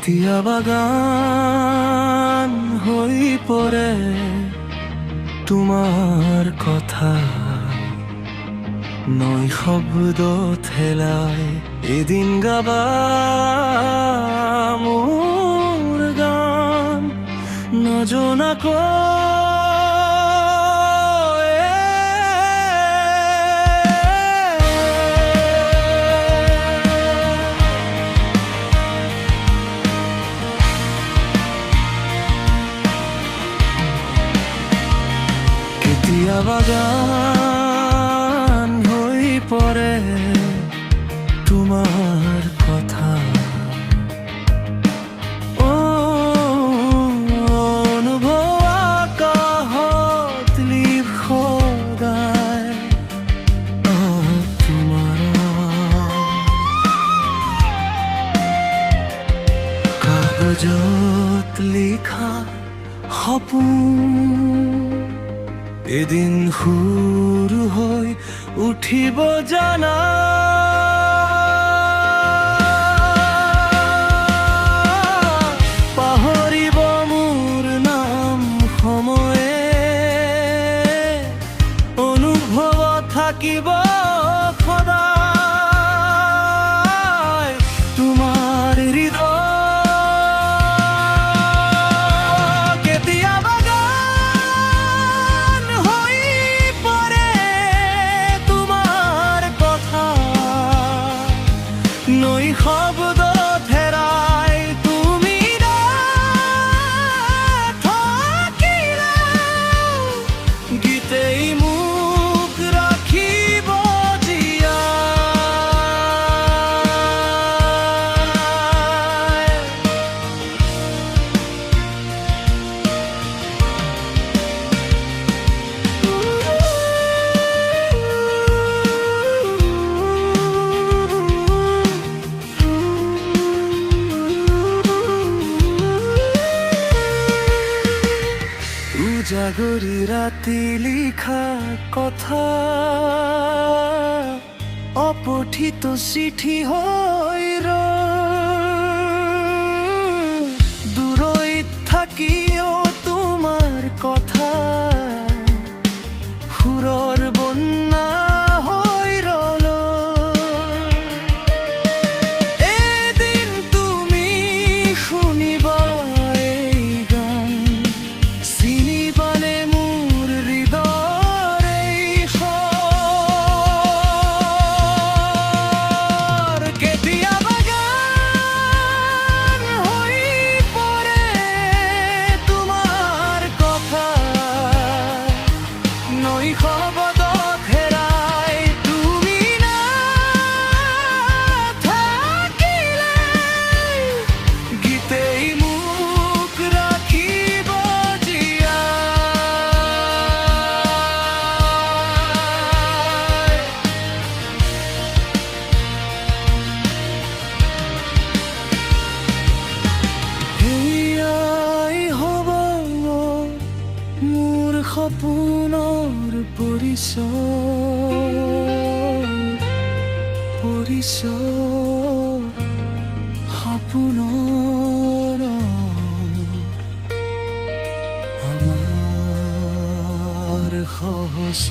কেতিয়া বাগান হৈ পৰে তোমাৰ কথা নৈ শব্দত হেলাই এদিন গাবা মোৰ গান নজনাকৈ কেতিয়া বাগান হৈ পৰে তোমাৰ কথা অনুভৱ আকাশত লিপ সদায় তোমাৰ কাগজত লিখা সপোন এদিন সুৰ হৈ উঠিব জানা পাহৰিব মোৰ নাম সময়ে অনুভৱ থাকিব সদায় তোমাৰ হৃদয় নৈ শব্দত হেৰাই তুমি নাথাকিলে গীতেই মোক ৰাখিব জাগৰি ৰাতি লিখা কথা অপঠিত চিঠি হৈ দূৰৈত থাকিও তোমাৰ কথা সুৰৰ বন্যা হৈ ৰ'ল এদিন তুমি শুনিবা এই গান চিনি পালে মোৰ হৃদয়ৰ এই স্বৰ কেতিয়া বাগান হৈ পৰে তোমাৰ কথা নৈ শব্দত হেৰাই তুমি নাথাকিলে গীতেই মোক ৰাখিব এয়াই হ'ব মোৰ সপোনৰ পৰিচয় সপোনৰ আমাৰ সহজ